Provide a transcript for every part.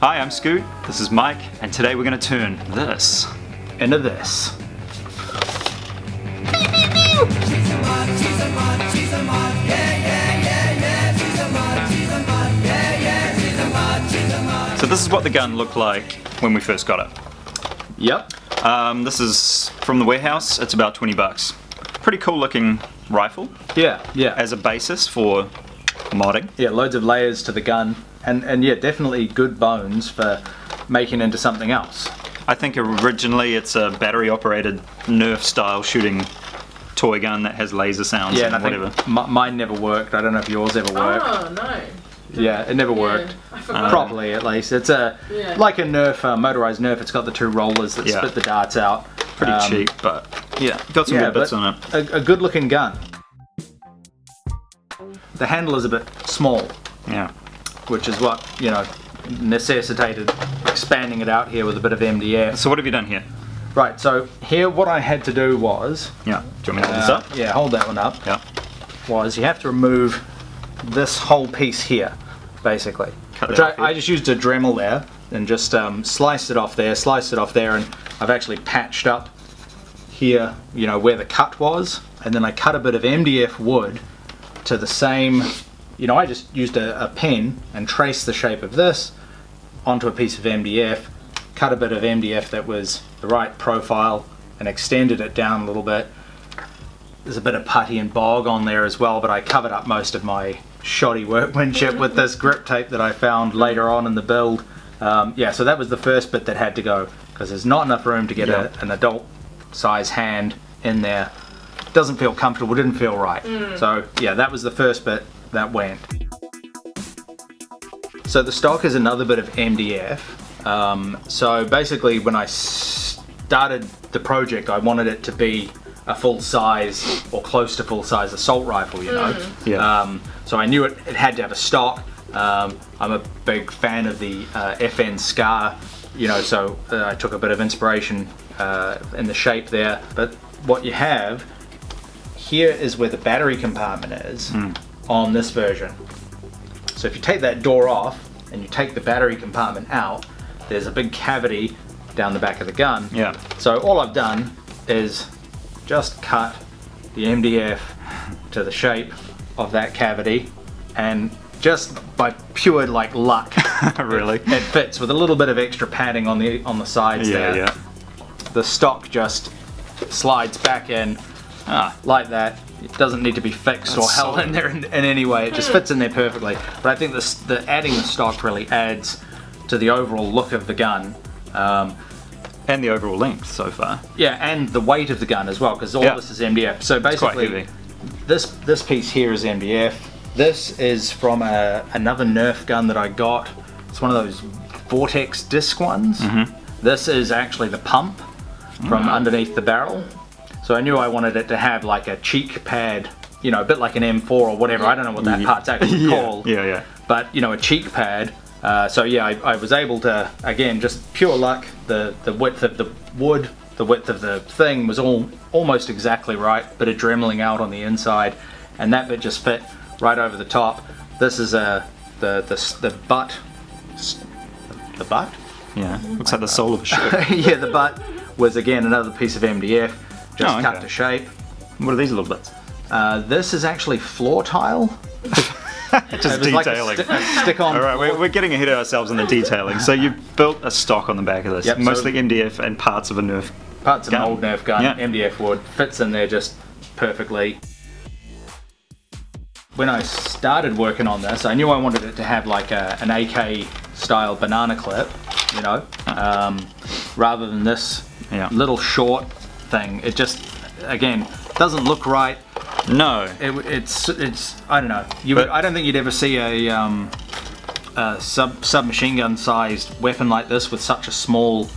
Hi, I'm Scoot, this is Mike, and today we're going to turn this into this. So this is what the gun looked like when we first got it. Yep. This is from the warehouse, it's about 20 bucks. Pretty cool looking rifle. Yeah. As a basis for modding. Yeah, loads of layers to the gun. And yeah, definitely good bones for making into something else. I think originally it's a battery operated nerf-style shooting toy gun that has laser sounds and and whatever. Mine never worked. I don't know if yours ever worked. Oh, no. Yeah, it never worked. I forgot. Properly, at least. It's like a nerf, motorized nerf. It's got the two rollers that spit the darts out. Pretty cheap, but yeah, got some good bits on it. A good looking gun. The handle is a bit small. Yeah. Which is what, you know, necessitated expanding it out here with a bit of MDF. So what have you done here? Right, so here what I had to do was... Yeah, do you want me to hold this up? Yeah, hold that one up. Yeah. Was you have to remove this whole piece here, basically. Which I just used a Dremel there and just sliced it off there, and I've actually patched up here, you know, where the cut was, and then I cut a bit of MDF wood to the same... You know, I just used a pen and traced the shape of this onto a piece of MDF, cut a bit of MDF that was the right profile and extended it down a little bit. There's a bit of putty and bog on there as well, but I covered up most of my shoddy workmanship with this grip tape that I found later on in the build. Yeah, so that was the first bit that had to go, because there's not enough room to get an adult size hand in there. Doesn't feel comfortable, didn't feel right. So yeah, that was the first bit that went. So the stock is another bit of MDF. So basically when I started the project, I wanted it to be a full size or close to full size assault rifle, you know. So I knew it had to have a stock. I'm a big fan of the FN Scar, you know, so I took a bit of inspiration in the shape there. But what you have here is where the battery compartment is. On this version. So if you take that door off and you take the battery compartment out, there's a big cavity down the back of the gun. Yeah. So all I've done is just cut the MDF to the shape of that cavity, and just by pure like luck, really, it fits with a little bit of extra padding on the sides there. Yeah. The stock just slides back in like that. It doesn't need to be fixed or held in there in any way. It just fits in there perfectly. But I think adding the stock really adds to the overall look of the gun. And the overall length so far. Yeah, and the weight of the gun as well, because all this is MDF. So basically, this piece here is MDF. This is from another Nerf gun that I got. It's one of those Vortex disc ones. This is actually the pump from underneath the barrel. So I knew I wanted it to have like a cheek pad, you know, a bit like an M4 or whatever. I don't know what that part's actually called. Yeah. But, you know, a cheek pad. So yeah, I was able to, again, just pure luck, the width of the wood, the width of the thing was almost exactly right, bit of dremeling out on the inside, and that bit just fit right over the top. This is the butt. The butt? Yeah, looks like the sole of a shirt. Yeah, the butt was again another piece of MDF. Just cut to shape. What are these little bits? This is actually floor tile. Just detailing. Like a stick-on. All right, we're getting ahead of ourselves in the detailing. So you built a stock on the back of this, mostly MDF and parts of a Nerf Parts of an old Nerf gun, yeah. MDF wood, fits in there just perfectly. When I started working on this, I knew I wanted it to have like an AK style banana clip, you know, rather than this little short thing. It just, again, doesn't look right. No. It's I don't know. I don't think you'd ever see a submachine gun sized weapon like this with such a small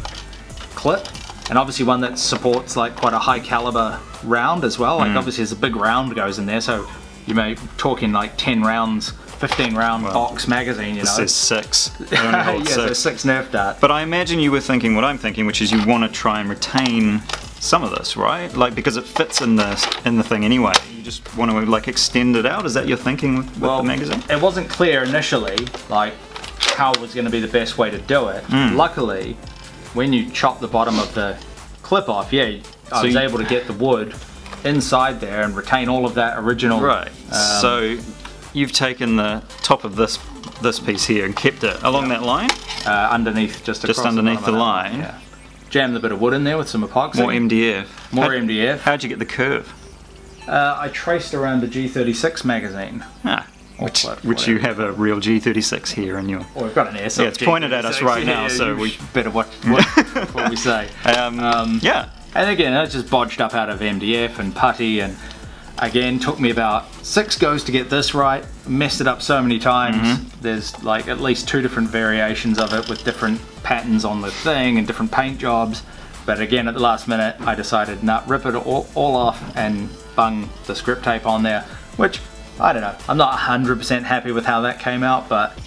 clip, and obviously one that supports like quite a high caliber round as well. Like obviously there's a big round goes in there, so you may be talking like 10 rounds, 15 round box magazine, you know. This says 6. It only holds 6. So 6 Nerf darts. But I imagine you were thinking what I'm thinking, which is you want to try and retain some of this, right? Like, because it fits in the thing anyway. You just want to like extend it out. Is that your thinking with the magazine? It wasn't clear initially. Like, how was going to be the best way to do it. Luckily, when you chop the bottom of the clip off, I was able to get the wood inside there and retain all of that original. Right. So you've taken the top of this piece here and kept it along that line? Underneath, just underneath the line. Yeah. Jammed a bit of wood in there with some epoxy. More MDF. MDF. How'd you get the curve? I traced around the G36 magazine. Which you have a real G36 here in your... Well, we've got an airsoft. Yeah, it's pointed at us right now, so we better watch what we say. Yeah. And again, it's just bodged up out of MDF and putty, and again, took me about 6 goes to get this right. Messed it up so many times. There's like at least 2 different variations of it with different patterns on the thing and different paint jobs. But again, at the last minute, I decided, nah, rip it all off and bung the script tape on there, which, I don't know, I'm not 100% happy with how that came out, but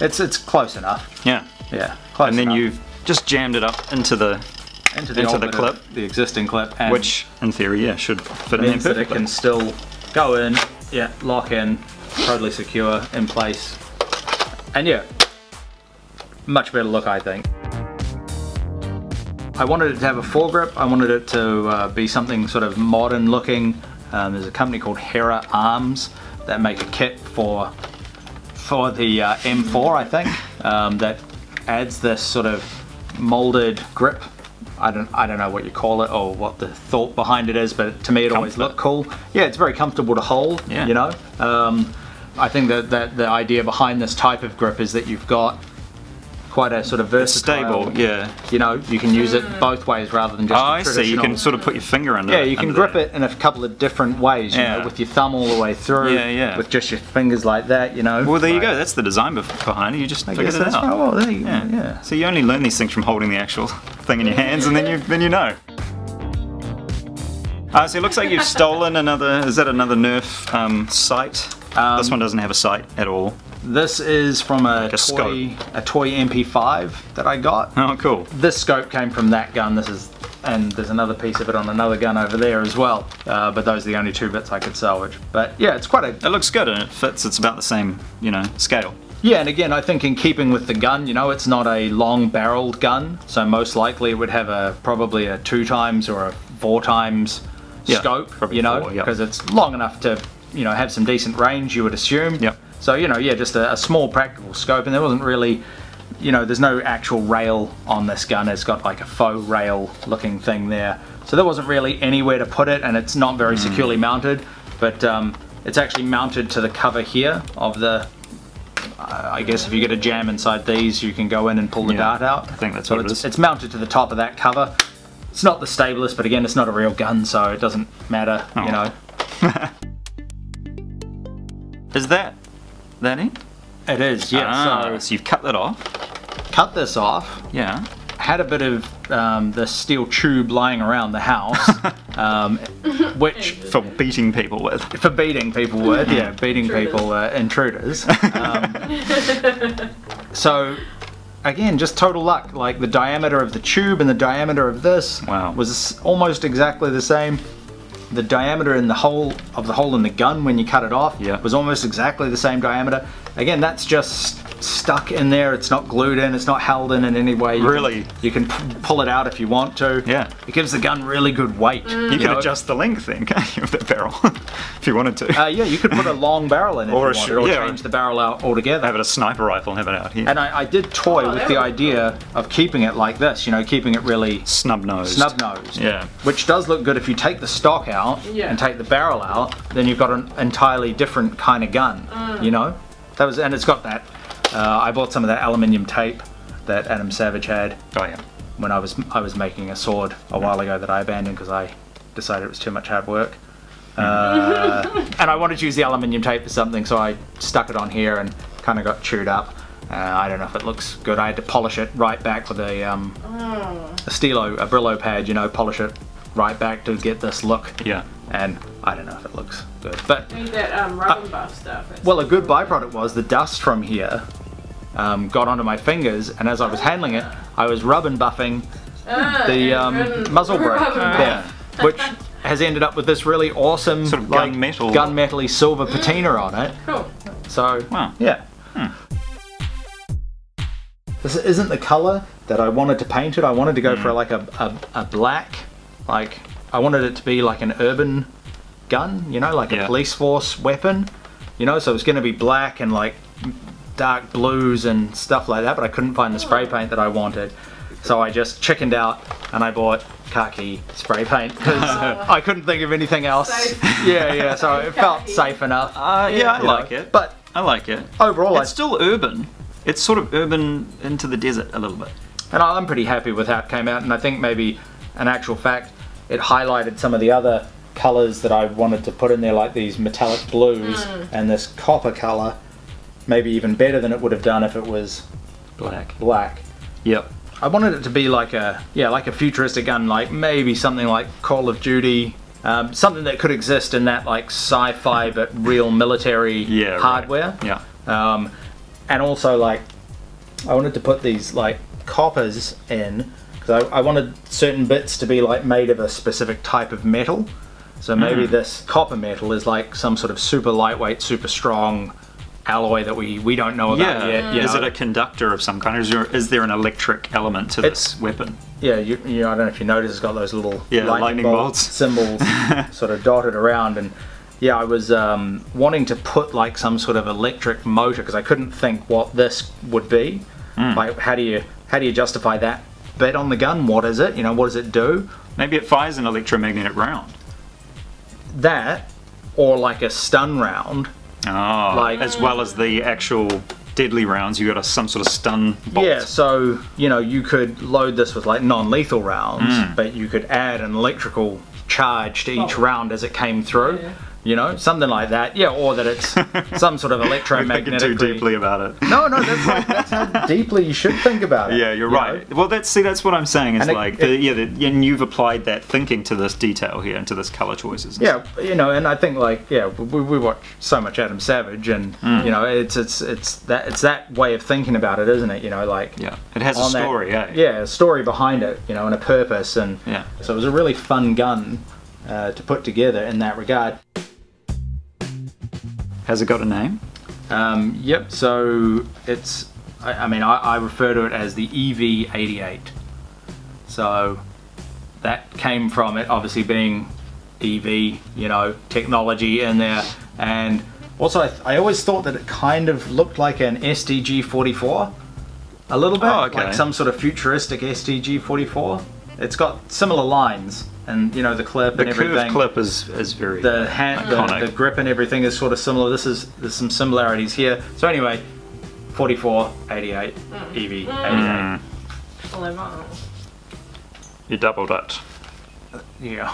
it's close enough. Yeah. Yeah, close And then enough. you've just jammed it up into the clip. The existing clip. And which, in theory, should fit in there means that it perfectly. can still go in, lock in, totally secure, in place. And much better look, I think. I wanted it to have a foregrip. I wanted it to be something sort of modern looking. There's a company called Hera Arms that make a kit for the M4, I think, that adds this sort of molded grip. I don't know what you call it or what the thought behind it is, but to me it always looked cool. Yeah, it's very comfortable to hold, you know. I think that the idea behind this type of grip is that you've got quite a sort of versatile, stable, yeah. You know, you can use it both ways rather than just I see, you can sort of put your finger under it. Yeah, you can grip it in a couple of different ways, you know, with your thumb all the way through, with just your fingers like that, you know. Well, there you go, that's the design behind it, you just figured it out. Right. Well, there you go. So you only learn these things from holding the actual thing in your hands, and then you know. So it looks like you've stolen another, is that another Nerf sight? This one doesn't have a sight at all. This is from a toy MP5 that I got. Oh, cool. This scope came from that gun. And there's another piece of it on another gun over there as well. But those are the only 2 bits I could salvage. But yeah, it's quite a... It looks good and it fits. It's about the same, you know, scale. Yeah, and again, I think in keeping with the gun, you know, it's not a long-barreled gun, so most likely it would have probably a 2 times or a 4 times scope, you know, because it's long enough to, you know, have some decent range, you would assume. Yep. So, you know, just a small practical scope, and there wasn't really, you know, there's no actual rail on this gun. It's got like a faux rail looking thing there. So there wasn't really anywhere to put it, and it's not very securely mounted, but it's actually mounted to the cover here of the, I guess if you get a jam inside these, you can go in and pull the dart out. I think that's so what it is. It's mounted to the top of that cover. It's not the stablest, but again, it's not a real gun, so it doesn't matter, you know. Is that it? It is, yeah. So you've cut that off. Cut this off. Yeah. Had a bit of the steel tube lying around the house, which for beating people with. Beating people, intruders. So again, just total luck. Like the diameter of the tube and the diameter of this was almost exactly the same. The diameter in the hole in the gun when you cut it off was almost exactly the same diameter. Again, that's just stuck in there. It's not glued in. It's not held in any way. You can pull it out if you want to. Yeah. It gives the gun really good weight. You can adjust the length then, can't you, of the barrel, if you wanted to. Yeah, you could put a long barrel in it or change the barrel out altogether. Have it a sniper rifle and have it out here. And I did toy with the idea of keeping it like this, you know, keeping it really snub-nosed. Snub-nosed. Yeah. Which does look good if you take the stock out and take the barrel out, then you've got an entirely different kind of gun, you know? And it's got that. I bought some of that aluminium tape that Adam Savage had. Oh yeah. When I was making a sword a while ago that I abandoned because I decided it was too much hard work. And I wanted to use the aluminium tape for something, so I stuck it on here and kind of got chewed up. I don't know if it looks good. I had to polish it right back with a Brillo pad, you know, polish it right back to get this look. Yeah. And I don't know if it looks good, but need that rub and buff stuff. Well, a good byproduct was the dust from here got onto my fingers, and as I was handling it, I was rub and buffing the muzzle brake there, which has ended up with this really awesome sort of gunmetal-y silver patina on it. Cool. So, wow. yeah. this isn't the color that I wanted to paint it. I wanted to go for like a black, like I wanted it to be like an urban gun, you know, like a police force weapon, you know, so it was going to be black and like dark blues and stuff like that, but I couldn't find the spray paint that I wanted. So I just chickened out and I bought khaki spray paint because I couldn't think of anything else. Yeah, so it felt safe enough. Yeah, I like it. But I like it. Overall, it's still urban. It's sort of urban into the desert a little bit. And I'm pretty happy with how it came out, and I think maybe, in actual fact, it highlighted some of the other colours that I wanted to put in there, like these metallic blues and this copper colour, maybe even better than it would have done if it was black. Yep. I wanted it to be like a futuristic gun, like maybe something like Call of Duty, something that could exist in that like sci-fi but real military hardware. Right. Yeah. And also like I wanted to put these like coppers in because I wanted certain bits to be like made of a specific type of metal. So maybe this copper metal is like some sort of super lightweight, super strong alloy that we don't know about yet. Is it a conductor of some kind, or is there an electric element to this weapon? Yeah, you know, I don't know if you notice, it's got those little lightning bolts symbols sort of dotted around, and yeah, I was wanting to put like some sort of electric motor because I couldn't think what this would be. Like, how do you justify that bit on the gun? What is it? You know, what does it do? Maybe it fires an electromagnetic round. That, or like a stun round. Oh, like as well as the actual deadly rounds, you got some sort of stun bolt. Yeah, so you know you could load this with like non-lethal rounds, but you could add an electrical charge to each round as it came through. You know, something like that. Yeah, or that it's some sort of electromagnetic. You're thinking too deeply about it. No, that's how deeply you should think about it. Yeah, you're right. Know? Well, that's what I'm saying. Is like, and you've applied that thinking to this detail here and to this color choices. Yeah, you know, and I think like, we watch so much Adam Savage, and you know, it's that way of thinking about it, isn't it? You know, like it has a story. A story behind it. You know, and a purpose, and so it was a really fun gun to put together in that regard. Has it got a name? Yep, so it's, I refer to it as the EV-88. So that came from it obviously being EV, you know, technology in there. And also I always thought that it kind of looked like an STG-44 a little bit, like some sort of futuristic STG-44. It's got similar lines. And you know, the clip and everything. The curved clip is very iconic. The grip and everything is sort of similar. There's some similarities here. So anyway, 44, 88, EV, 88. You doubled it. Yeah.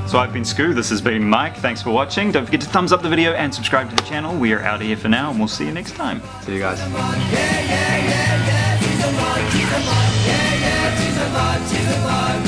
So I've been Scoo, this has been Mike. Thanks for watching. Don't forget to thumbs up the video and subscribe to the channel. We are out of here for now, and we'll see you next time. See you guys. She's a mod.